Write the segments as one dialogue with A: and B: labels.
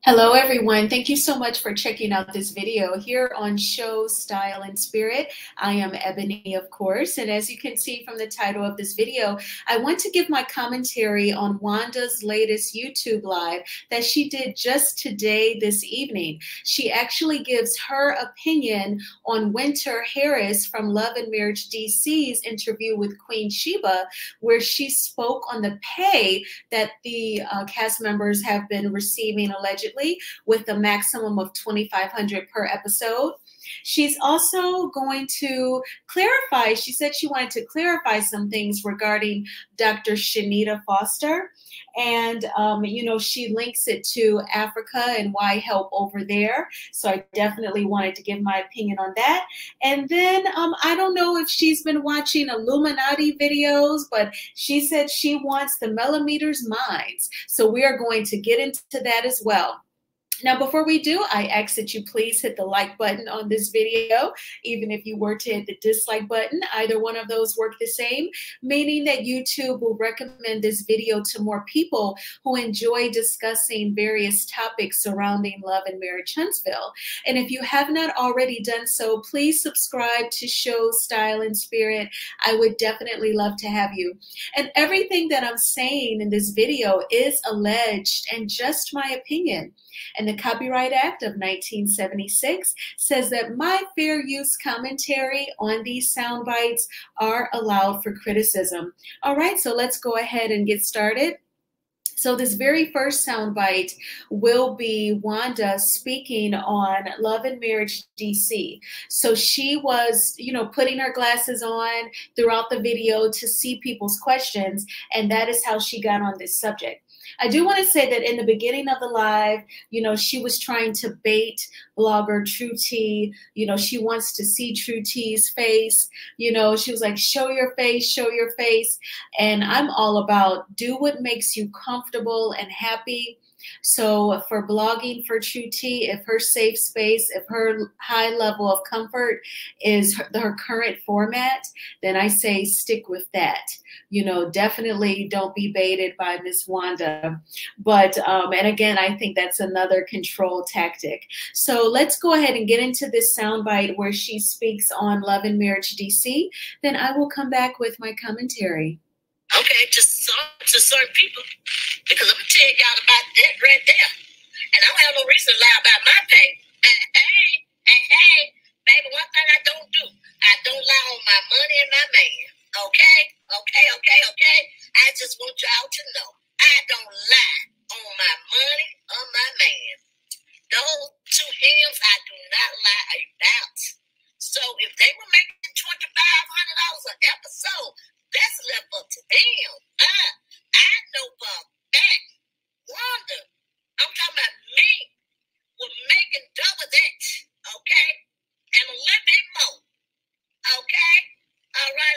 A: Hello, everyone. Thank you so much for checking out this video here on Show, Style, and Spirit. I am Ebony, of course, and as you can see from the title of this video, I want to give my commentary on Wanda's latest YouTube live that she did just today, this evening. She actually gives her opinion on Winter Harris from Love and Marriage DC's interview with Queen Sheba, where she spoke on the pay that the cast members have been receiving allegedly, with a maximum of $2,500 per episode. She's also going to clarify, she said she wanted to clarify some things regarding Dr. Chanita Foster. And, she links it to Africa and why help over there. So I definitely wanted to give my opinion on that. And then I don't know if she's been watching Illuminati videos, but she said she wants the millimeters minds. So we are going to get into that as well. Now, before we do, I ask that you please hit the like button on this video. Even if you were to hit the dislike button, either one of those work the same, meaning that YouTube will recommend this video to more people who enjoy discussing various topics surrounding love and marriage Huntsville. And if you have not already done so, please subscribe to Show, Style, and Spirit. I would definitely love to have you. And everything that I'm saying in this video is alleged and just my opinion. And the Copyright Act of 1976 says that my fair use commentary on these sound bites are allowed for criticism. All right, so let's go ahead and get started. So this very first soundbite will be Wanda speaking on Love and Marriage DC. So she was, putting her glasses on throughout the video to see people's questions, and that is how she got on this subject. I do want to say that in the beginning of the live, she was trying to bait blogger True T. She wants to see True T's face. She was like, show your face, show your face. And I'm all about do what makes you comfortable and happy. So for blogging for True T, if her safe space, if her high level of comfort is her current format, then I say stick with that. Definitely don't be baited by Miss Wanda. But, and again, I think that's another control tactic. So let's go ahead and get into this soundbite where she speaks on Love and Marriage DC. Then I will come back with my commentary.
B: Okay, to certain people, because I'm going to tell y'all about that right there. And I don't have no reason to lie about my pay. Hey, baby, one thing I don't do, I don't lie on my money and my man. Okay? I just want y'all to know, I don't lie on my money or my man. Those two hymns I do not lie about. So if they were making $2,500 an episode, that's left up to them. I know for a fact, Wanda, I'm talking about me, was making double that, okay? And a little bit more, okay? All right.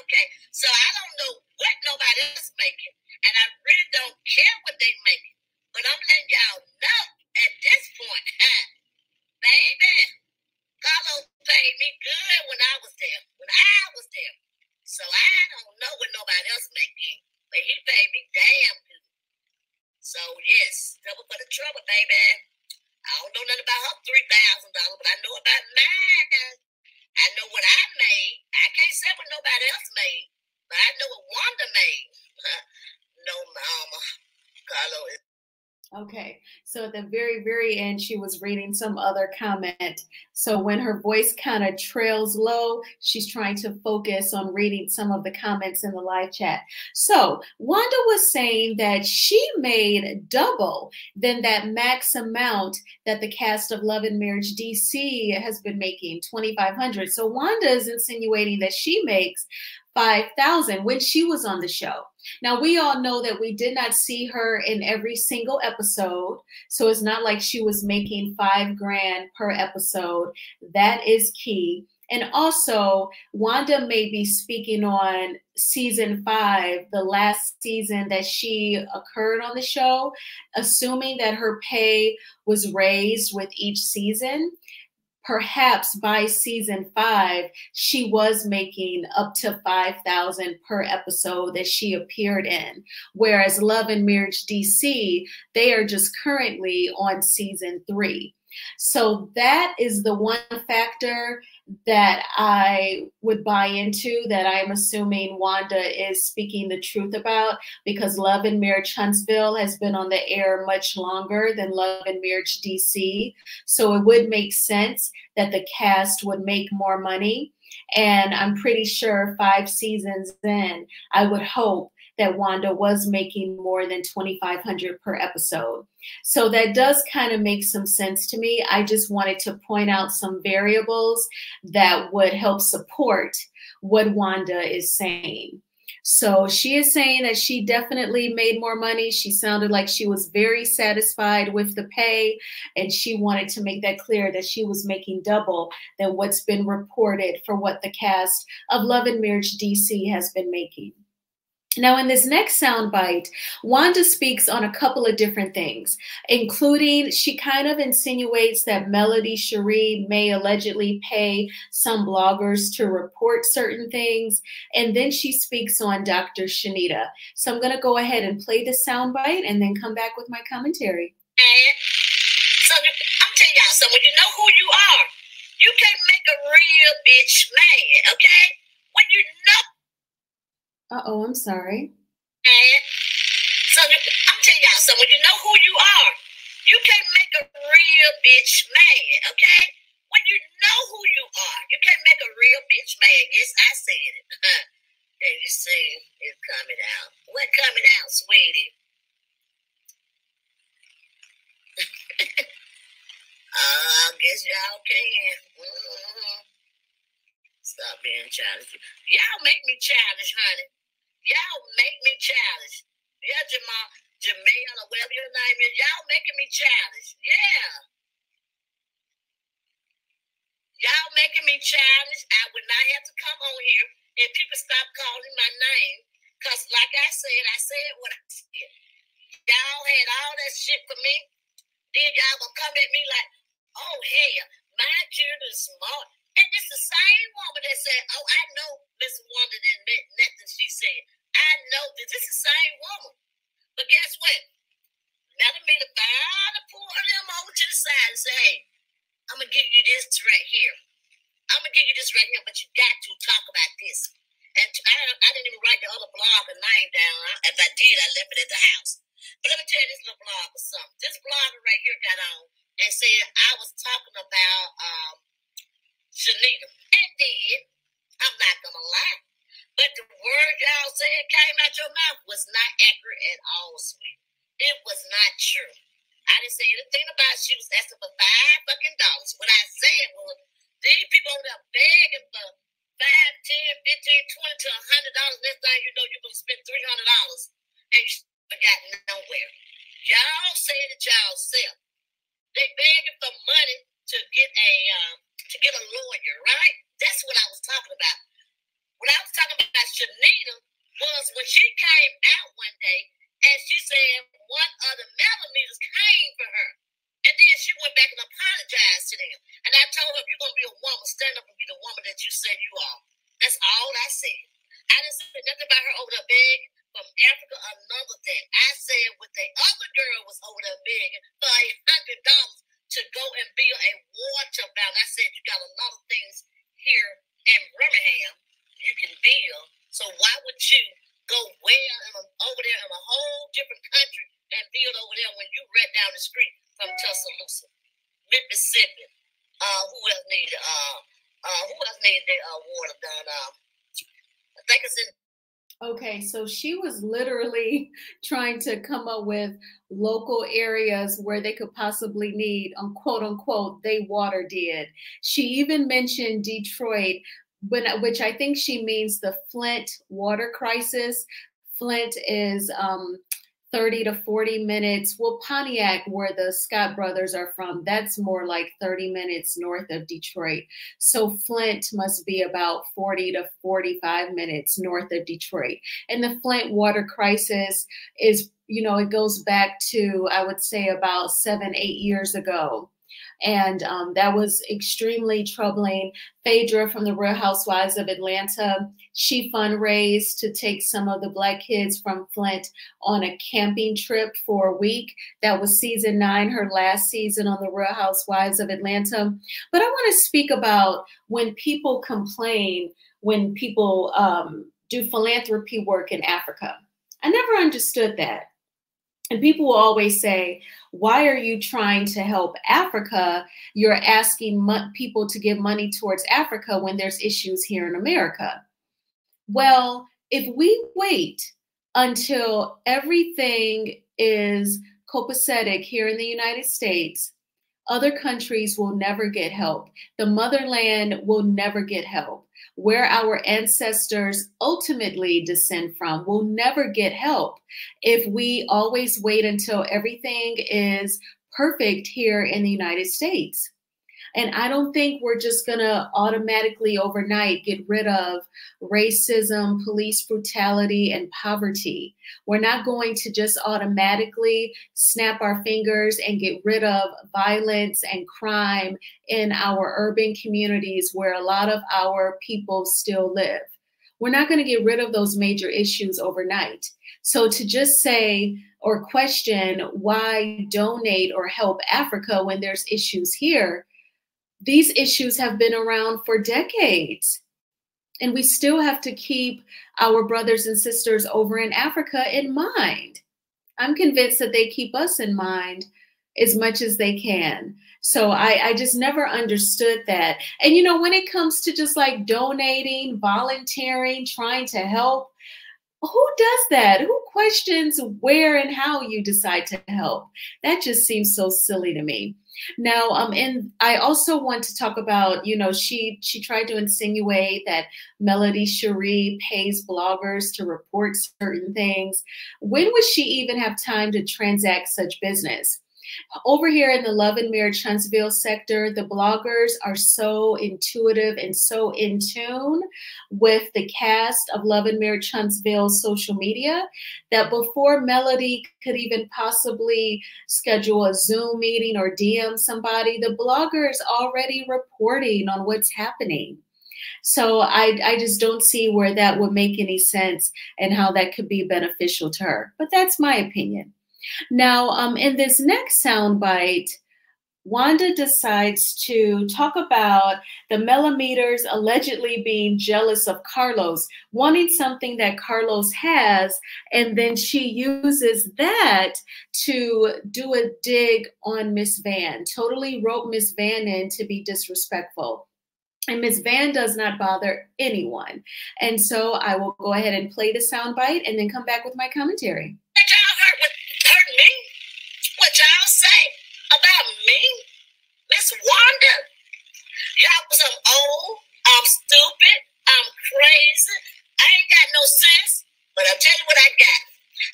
B: Okay. So I don't know what nobody else making, and I really don't care what they making. But I'm letting y'all know at this point, baby, Carlos paid me good when I was there. So I don't know what nobody else making, but he paid me damn good. So yes, double for the trouble, baby. I don't know nothing about her $3,000, but I know about mine. I know what I made. I can't say what nobody else made, but I know what Wanda made. No, mama. Carlos is.
A: Okay, so at the very, very end, she was reading some other comment. So when her voice kind of trails low, she's trying to focus on reading some of the comments in the live chat. So Wanda was saying that she made double than that max amount that the cast of Love and Marriage DC has been making, $2,500. So Wanda is insinuating that she makes $5,000 when she was on the show. Now, we all know that we did not see her in every single episode, so it's not like she was making $5,000 per episode. That is key. And also, Wanda may be speaking on season 5, the last season that she occurred on the show, assuming that her pay was raised with each season. perhaps by season 5, she was making up to $5,000 per episode that she appeared in. Whereas Love and Marriage DC, they are just currently on season 3. So that is the one factor that I would buy into, that I'm assuming Wanda is speaking the truth about, because Love and Marriage Huntsville has been on the air much longer than Love and Marriage DC. So it would make sense that the cast would make more money. And I'm pretty sure 5 seasons in, I would hope that Wanda was making more than $2,500 per episode. So that does kind of make some sense to me. I just wanted to point out some variables that would help support what Wanda is saying. So she is saying that she definitely made more money. She sounded like she was very satisfied with the pay, and she wanted to make that clear that she was making double than what's been reported for what the cast of Love and Marriage DC has been making. Now, in this next soundbite, Wanda speaks on a couple of different things, including she kind of insinuates that Melody Shari may allegedly pay some bloggers to report certain things, and then she speaks on Dr. Chanita. So I'm going to go ahead and play the soundbite and then come back with my commentary.
B: So I'm telling y'all something. When you know who you are, you can't make a real bitch mad, okay? When you know.
A: Uh-oh, I'm sorry.
B: So I'm telling y'all something. When you know who you are, you can't make a real bitch mad, okay? When you know who you are, you can't make a real bitch mad. Yes, I said it. And you see, it's coming out. What coming out, sweetie? I guess y'all can. Stop being childish. Y'all make me childish, honey. Y'all make me childish. Yeah, Jamel, or whatever your name is. Y'all making me childish. Yeah. Y'all making me childish. I would not have to come on here if people stop calling my name. Because like I said what I said. Y'all had all that shit for me. Then y'all gonna come at me like, oh, hell, my children is smart. And it's the same woman that said, oh, I know Miss Wanda didn't admit nothing she said. I know that this is the same woman. But guess what? Melody to finally pull them over to the side and say, hey, I'm going to give you this right here. I'm going to give you this right here, but you got to talk about this. And I didn't even write the other blogger name down. If I did, I left it at the house. But let me tell you this little blog or something. This blogger right here got on and said I was talking about Chanita. And did. I'm not going to lie. But the word y'all said came out your mouth was not accurate at all, sweet. It was not true. I didn't say anything about she was asking for $5 What I said was, these people over there begging for $5, $10, $15, $20 to $100. Next thing you know, you're going to spend $300 and you haven't got nowhere. Y'all said it y'all. They begging for money to get a lawyer, right? That's what I was talking about. What I was talking about Chanita was when she came out one day and she said one of the millimeters came for her. And then she went back and apologized to them. And I told her, if you're going to be a woman, stand up and be the woman that you said you are. That's all I said. I didn't say nothing about her over there begging from Africa or another thing. I said what the other girl was over there begging for $100 to go and build a water fountain. I said, you got a lot of things here in Birmingham you can build. So why would you go over there in a whole different country and build over there when you right down the street from Tuscaloosa, Mississippi? Who else needed their water done? I think it's in.
A: Okay, so she was literally trying to come up with local areas where they could possibly need, quote unquote, they water did. She even mentioned Detroit, which I think she means the Flint water crisis. Flint is 30 to 40 minutes. Well, Pontiac, where the Scott brothers are from, that's more like 30 minutes north of Detroit. So Flint must be about 40 to 45 minutes north of Detroit. And the Flint water crisis is, it goes back to, I would say, about 7-8 years ago. And that was extremely troubling. Phaedra from the Real Housewives of Atlanta, she fundraised to take some of the Black kids from Flint on a camping trip for a week. That was season 9, her last season on the Real Housewives of Atlanta. But I want to speak about when people complain, when people do philanthropy work in Africa. I never understood that. And people will always say, why are you trying to help Africa? You're asking people to give money towards Africa when there's issues here in America. Well, if we wait until everything is copacetic here in the United States, other countries will never get help. The motherland will never get help. Where our ancestors ultimately descend from will never get help if we always wait until everything is perfect here in the United States. And I don't think we're just going to automatically overnight get rid of racism, police brutality, and poverty. We're not going to just automatically snap our fingers and get rid of violence and crime in our urban communities where a lot of our people still live. We're not going to get rid of those major issues overnight. So to just say or question why donate or help Africa when there's issues here, these issues have been around for decades, and we still have to keep our brothers and sisters over in Africa in mind. I'm convinced that they keep us in mind as much as they can. So I just never understood that. And, you know, when it comes to just like donating, volunteering, trying to help, who does that? Who questions where and how you decide to help? That just seems so silly to me. Now, and I also want to talk about, you know, she tried to insinuate that Melody Shari pays bloggers to report certain things. When would she even have time to transact such business? Over here in the Love and Marriage Huntsville sector, the bloggers are so intuitive and so in tune with the cast of Love and Marriage Huntsville's social media that before Melody could even possibly schedule a Zoom meeting or DM somebody, the blogger is already reporting on what's happening. So I just don't see where that would make any sense and how that could be beneficial to her. But that's my opinion. Now, in this next soundbite, Wanda decides to talk about the millimeters allegedly being jealous of Carlos, wanting something that Carlos has, and then she uses that to do a dig on Miss Van, totally wrote Miss Van in to be disrespectful. And Miss Van does not bother anyone. And so I will go ahead and play the soundbite and then come back with my commentary.
B: What y'all say about me, Miss Wanda? Y'all was I'm old, I'm stupid, I'm crazy, I ain't got no sense, but I'll tell you what I got.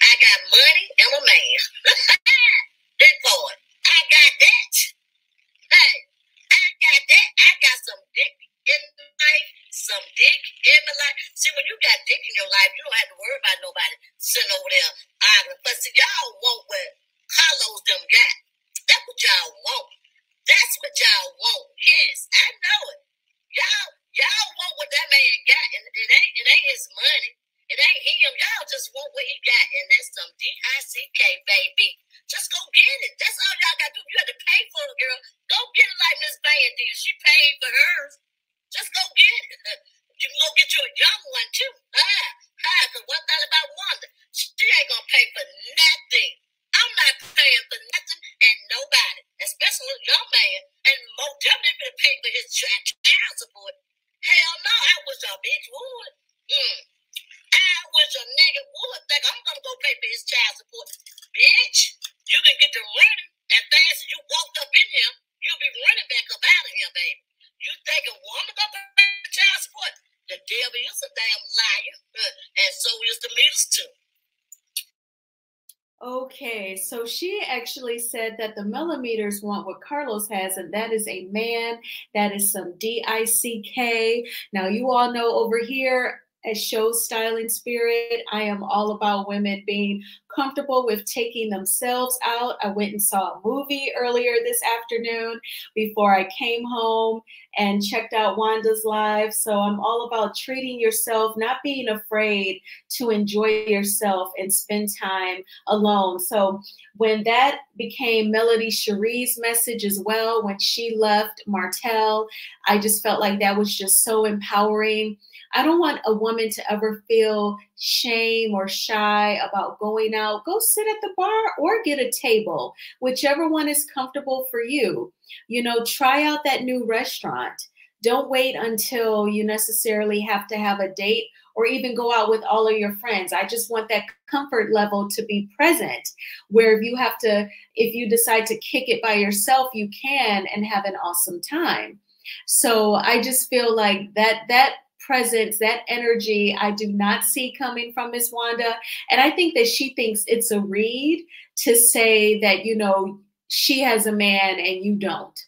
B: I got money and a man. That part. I got that. Hey, I got that. I got some dick in my life, some dick in my life. See, when you got dick in your life, you don't have to worry about nobody sitting over there arguing. But see, y'all want what Carlos them got. That's what y'all want. That's what y'all want. Yes, I know it. Y'all want what that man got, and it ain't his money. It ain't him. Y'all just want what he got, and that's some D-I-C-K, baby. Just go get it. That's all y'all got to do. You have to pay for it, girl. Go get it like Miss Van did. She paid for hers. Just go get it. You can go get you a young one, too. Because one thing about Wanda, she ain't going to pay for nothing. I'm not paying for nothing and nobody, especially a young man, and more definitely going to pay for his child support. Hell no, I wish a bitch would. I wish a nigga would think I'm going to go pay for his child support. Bitch, you can get to running as fast as you walked up in here, you'll be running back up out of here, baby. You think a woman going to pay for child support? The devil is a damn liar, and so is the meters too.
A: Okay, so she actually said that the millimeters want what Carlos has, and that is a man. That is some D-I-C-K. Now, you all know over here at Show Style and Spirit, I am all about women being comfortable with taking themselves out. I went and saw a movie earlier this afternoon before I came home and checked out Wanda's live. So I'm all about treating yourself, not being afraid to enjoy yourself and spend time alone. So when that became Melody Shari's message as well, when she left Martell, I just felt like that was just so empowering. I don't want a woman to ever feel shame or shy about going out. Go sit at the bar or get a table, whichever one is comfortable for you. You know, try out that new restaurant. Don't wait until you necessarily have to have a date or even go out with all of your friends. I just want that comfort level to be present, where if you decide to kick it by yourself, you can and have an awesome time. So I just feel like that presence, that energy, I do not see coming from Miss Wanda. And I think that she thinks it's a read to say that, you know, she has a man and you don't.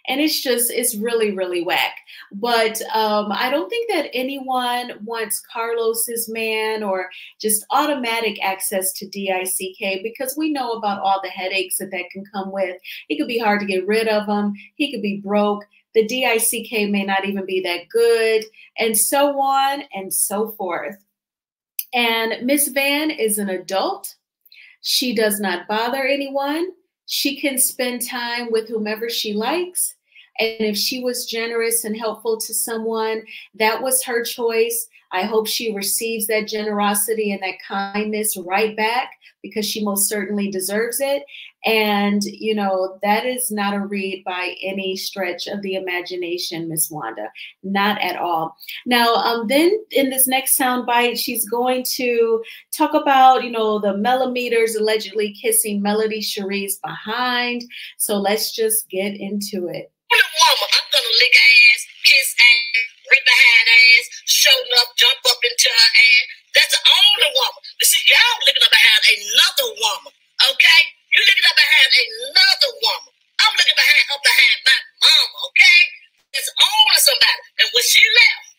A: And it's really, really whack. But I don't think that anyone wants Carlos's man or just automatic access to DICK, because we know about all the headaches that can come with. It could be hard to get rid of him. He could be broke. The DICK may not even be that good, and so on and so forth. And Miss Van is an adult. She does not bother anyone. She can spend time with whomever she likes. And if she was generous and helpful to someone, that was her choice. I hope she receives that generosity and that kindness right back, because she most certainly deserves it. And, you know, that is not a read by any stretch of the imagination, Miss Wanda, not at all. Now, then in this next soundbite, she's going to talk about, you know, the millimeters allegedly kissing Melody Shari's behind. So let's just get into it.
B: Woman, I'm gonna lick ass, kiss ass, rip behind ass, show up, jump up into her ass. That's the only woman. But see, y'all looking up behind another woman, okay? You looking up behind another woman. I'm looking behind my mama, okay? It's only somebody. And when she left,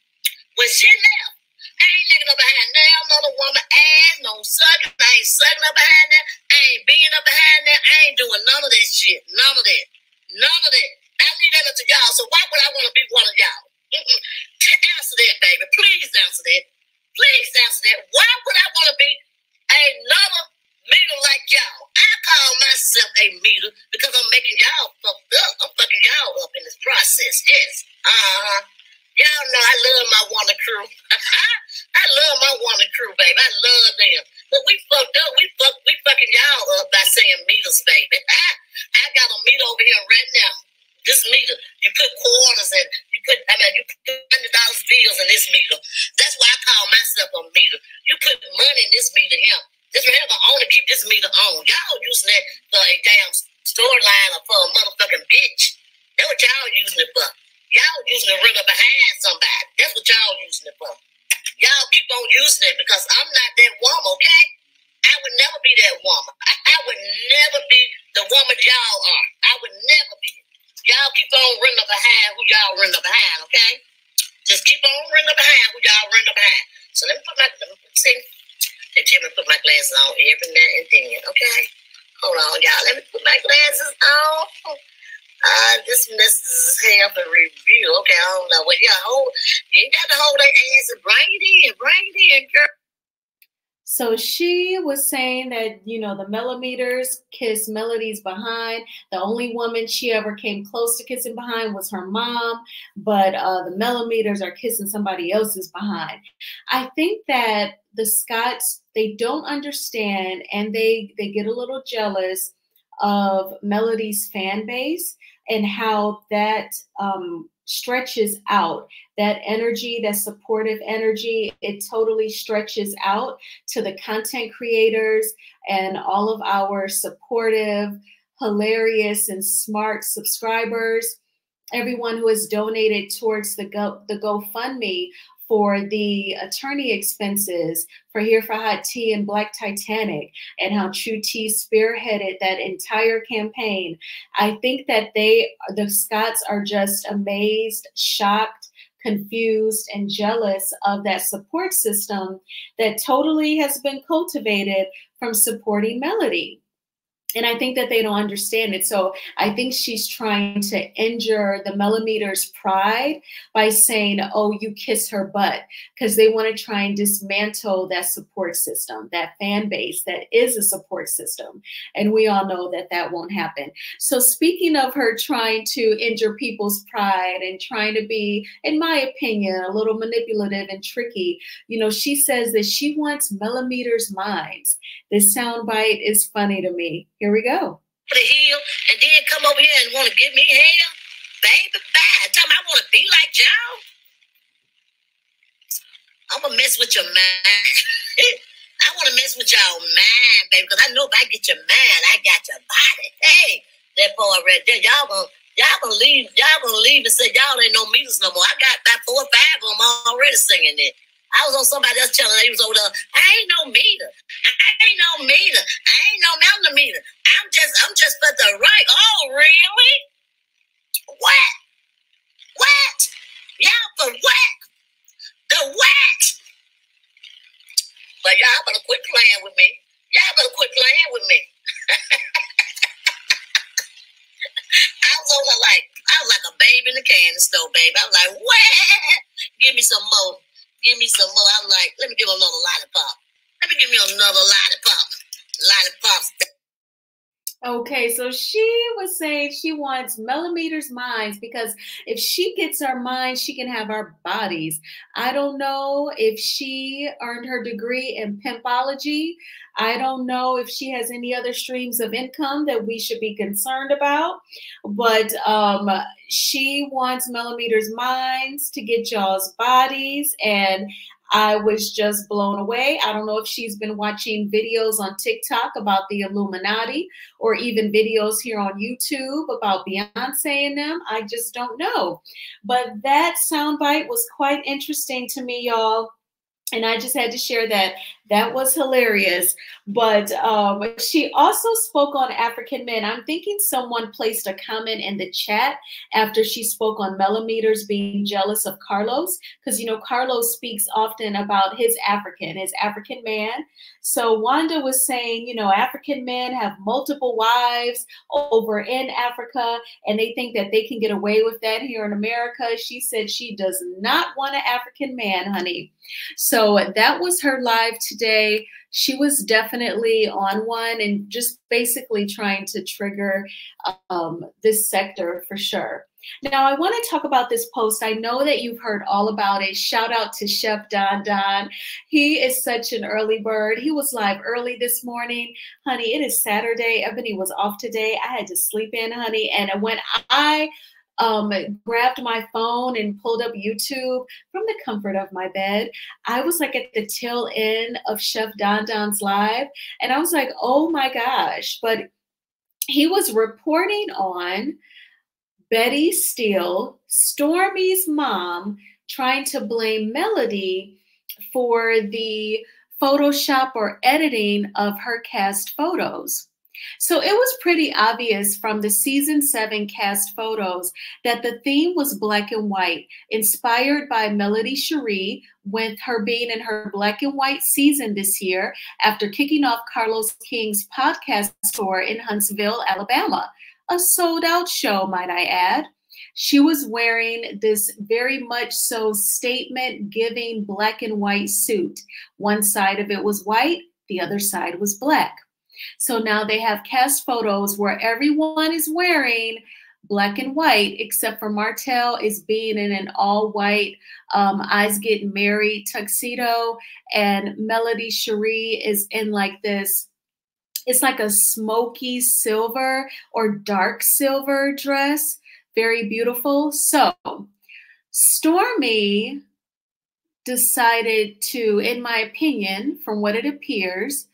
B: I ain't looking up behind now another woman ass, no sucking. I ain't sucking up behind that. I ain't being up behind that. I ain't doing none of that shit. None of that. I leave that up to y'all. So why would I want to be one of y'all? Answer that, baby. Please answer that. Why would I want to be another meter like y'all? I call myself a meter because I'm making y'all fucked up. I'm fucking y'all up in this process. Yes. Y'all know I love my Wanda crew. I love my Wanda crew, baby. I love them. But we fucked up. We fucking y'all up by saying meters, baby. I got a meter over here right now. This meter, you put quarters and you put $100 bills in this meter. That's why I call myself a meter. You put money in this meter here. This right here gonna only keep this meter on. Y'all using that for a damn storyline or for a motherfucking bitch. That's what y'all using it for. Y'all using it to run up behind somebody. That's what y'all using it for. Y'all keep on using it because I'm not that woman, okay? I would never be that woman. I would never be the woman y'all are. I would never be. Y'all keep on running up behind who y'all running up behind, okay? Just keep on running up behind who y'all running up behind. So let me they tell me to put my glasses on every now and then, okay? Hold on, y'all. Let me put my glasses on. This message is here for review. Okay, I don't know. Well, you ain't got to hold that ass and bring it in, girl.
A: So she was saying that, you know, the millimeters kiss Melody's behind. The only woman she ever came close to kissing behind was her mom, but the millimeters are kissing somebody else's behind. I think that the Scotts, they don't understand, and they get a little jealous of Melody's fan base and how that stretches out. That energy, that supportive energy, it totally stretches out to the content creators and all of our supportive, hilarious, and smart subscribers. Everyone who has donated towards the GoFundMe for the attorney expenses for Here for Hot Tea and Black Titanic, and how True Tea spearheaded that entire campaign. I think that the Scotts are just amazed, shocked, confused, and jealous of that support system that totally has been cultivated from supporting Melody. And I think that they don't understand it. So I think she's trying to injure the Millimeters' pride by saying, oh, you kiss her butt, because they want to try and dismantle that support system, that fan base that is a support system. And we all know that that won't happen. So speaking of her trying to injure people's pride and trying to be, in my opinion, a little manipulative and tricky, you know, she says that she wants Millimeters' minds. This soundbite is funny to me. Here we go.
B: The heel, and then come over here and want to give me hell, baby. Bye. Tell me I want to be like y'all. I'm gonna mess with your mind. I want to mess with y'all mind, baby, because I know if I get your mind, I got your body. Hey, that part right there, y'all gonna leave and say y'all ain't no meters no more. I got about 4 or 5 of them already singing it. I was on somebody else channel. They was over there. I ain't no meter. I ain't no meter. I ain't no millimeter. I'm just for the right. Oh, really? What? What? Y'all for what? The what? But y'all better quit playing with me. Y'all better quit playing with me. I was like a baby in the candy store, baby. I was like, what? Give me some more. Give me some more. I'm like, let me give another lollipop. Let me give me another lollipop. Lollipops.
A: Okay, so she was saying she wants Millimeters' minds because if she gets our minds, she can have our bodies. I don't know if she earned her degree in pimpology. I don't know if she has any other streams of income that we should be concerned about. But she wants Millimeters' minds to get y'all's bodies, and I was just blown away. I don't know if she's been watching videos on TikTok about the Illuminati or even videos here on YouTube about Beyonce and them. I just don't know. But that soundbite was quite interesting to me, y'all. And I just had to share that. That was hilarious. But she also spoke on African men. I'm thinking someone placed a comment in the chat after she spoke on Millimeters being jealous of Carlos. Because, you know, Carlos speaks often about his African man. So Wanda was saying, you know, African men have multiple wives over in Africa, and they think that they can get away with that here in America. She said she does not want an African man, honey. So that was her live today. She was definitely on one and just basically trying to trigger this sector for sure. Now, I want to talk about this post. I know that you've heard all about it. Shout out to Chef Don Don. He is such an early bird. He was live early this morning. Honey, it is Saturday. Ebony was off today. I had to sleep in, honey. And when I grabbed my phone and pulled up YouTube from the comfort of my bed, I was like at the tail end of Chef Don Don's live. And I was like, oh my gosh. But he was reporting on Bettie Steele, Stormi's mom, trying to blame Melody for the Photoshop or editing of her cast photos. So it was pretty obvious from the season 7 cast photos that the theme was black and white, inspired by Melody Shari, with her being in her black and white season this year after kicking off Carlos King's podcast tour in Huntsville, Alabama. A sold-out show, might I add. She was wearing this very much so statement-giving black and white suit. One side of it was white, the other side was black. So now they have cast photos where everyone is wearing black and white, except for Martell is being in an all-white, eyes getting married tuxedo, and Melody Shari is in like this, it's like a smoky silver or dark silver dress. Very beautiful. So Stormi decided to, in my opinion, from what it appears,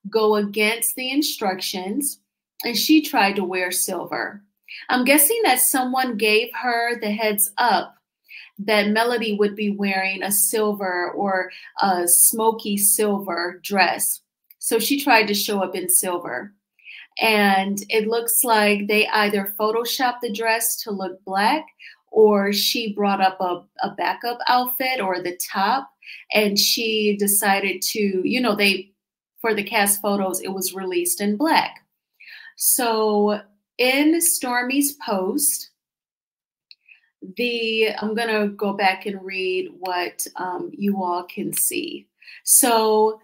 A: go against the instructions, and she tried to wear silver. I'm guessing that someone gave her the heads up that Melody would be wearing a silver or a smoky silver dress. So she tried to show up in silver. And it looks like they either photoshopped the dress to look black, or she brought up a backup outfit or the top, and she decided to, you know, they for the cast photos, it was released in black. So in Stormi's post, I'm going to go back and read what you all can see. So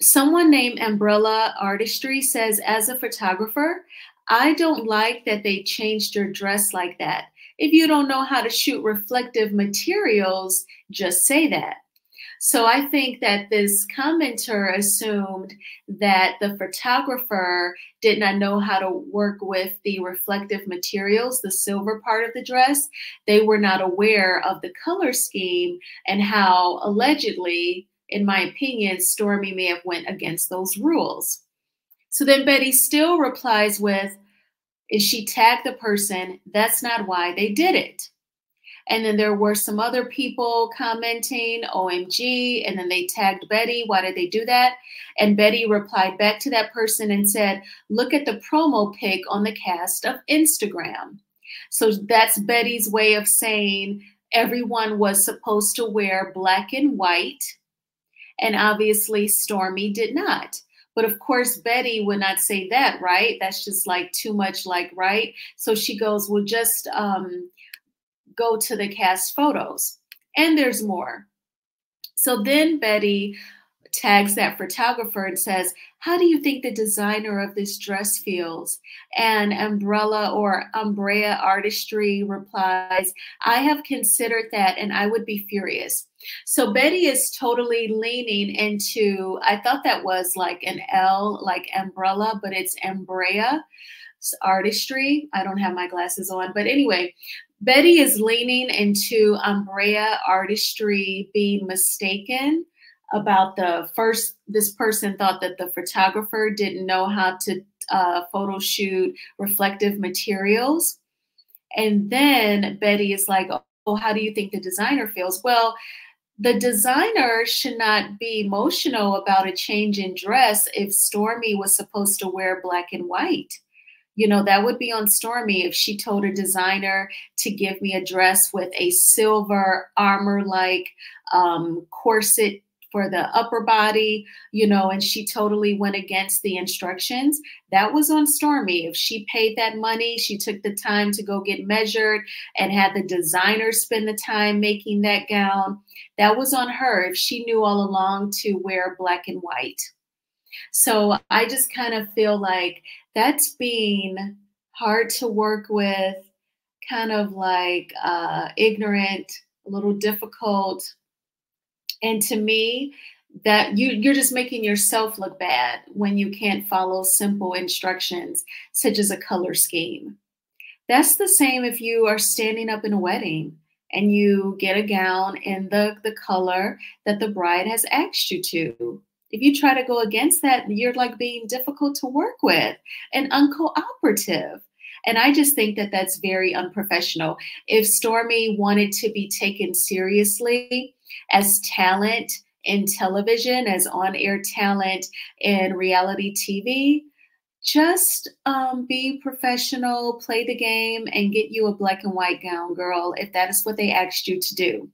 A: someone named Umbrella Artistry says, as a photographer, I don't like that they changed your dress like that. If you don't know how to shoot reflective materials, just say that. So I think that this commenter assumed that the photographer did not know how to work with the reflective materials, the silver part of the dress. They were not aware of the color scheme and how allegedly, in my opinion, Stormi may have went against those rules. So then Bettie still replies with, is she tagged the person? That's not why they did it. And then there were some other people commenting, OMG, and then they tagged Bettie. Why did they do that? And Bettie replied back to that person and said, look at the promo pic on the cast of Instagram. So that's Bettie's way of saying everyone was supposed to wear black and white. And obviously Stormi did not. But of course, Bettie would not say that, right? That's just like too much like, right? So she goes, well, just go to the cast photos. And there's more. So then Bettie tags that photographer and says, how do you think the designer of this dress feels? And Umbrella Artistry replies, I have considered that and I would be furious. So Bettie is totally leaning into, I thought that was like an L, like umbrella, but it's Umbrella Artistry. I don't have my glasses on, but anyway, Bettie is leaning into Umbrella Artistry being mistaken about this person thought that the photographer didn't know how to photo shoot reflective materials. And then Bettie is like, oh, how do you think the designer feels? Well, the designer should not be emotional about a change in dress if Stormi was supposed to wear black and white. You know, that would be on Stormi if she told a designer to give me a dress with a silver armor-like corset for the upper body, you know, and she totally went against the instructions. That was on Stormi. If she paid that money, she took the time to go get measured and had the designer spend the time making that gown. That was on her if she knew all along to wear black and white. So I just kind of feel like that's being hard to work with, kind of like ignorant, a little difficult. And to me, that you're just making yourself look bad when you can't follow simple instructions, such as a color scheme. That's the same if you are standing up in a wedding and you get a gown in the color that the bride has asked you to. If you try to go against that, you're like being difficult to work with and uncooperative. And I just think that that's very unprofessional. If Stormi wanted to be taken seriously as talent in television, as on-air talent in reality TV, just be professional, play the game, and get you a black and white gown, girl, if that is what they asked you to do.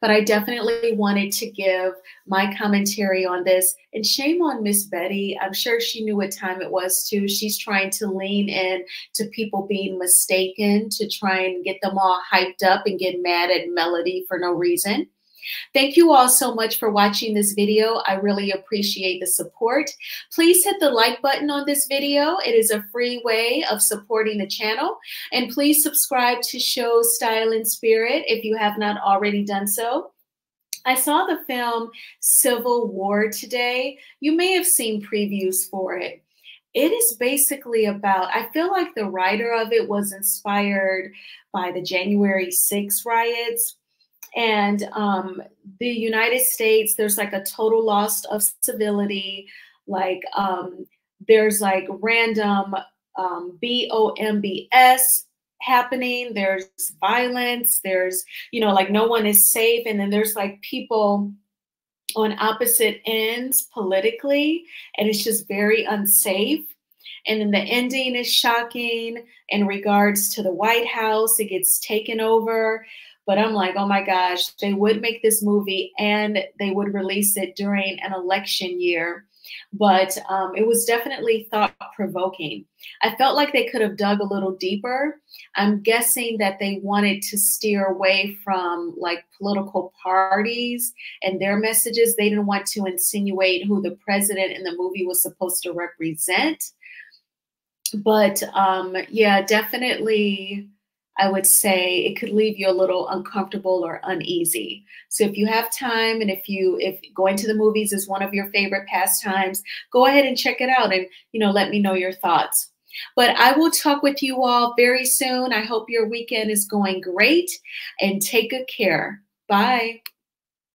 A: But I definitely wanted to give my commentary on this. And shame on Miss Bettie. I'm sure she knew what time it was too. She's trying to lean in to people being mistaken to try and get them all hyped up and get mad at Melody for no reason. Thank you all so much for watching this video. I really appreciate the support. Please hit the like button on this video. It is a free way of supporting the channel. And please subscribe to Show Style and Spirit if you have not already done so. I saw the film Civil War today. You may have seen previews for it. It is basically about, I feel like the writer of it was inspired by the January 6th riots. And the United States, there's like a total loss of civility. Like there's like random BOMBS happening. There's violence. There's, you know, like no one is safe. And then there's like people on opposite ends politically, and it's just very unsafe. And then the ending is shocking in regards to the White House. It gets taken over. But I'm like, oh my gosh, they would make this movie and they would release it during an election year. but it was definitely thought-provoking. I felt like they could have dug a little deeper. I'm guessing that they wanted to steer away from like political parties and their messages. They didn't want to insinuate who the president in the movie was supposed to represent. But yeah, definitely, I would say it could leave you a little uncomfortable or uneasy. So if you have time, and if going to the movies is one of your favorite pastimes, go ahead and check it out, and let me know your thoughts. But I will talk with you all very soon. I hope your weekend is going great, and take good care. Bye.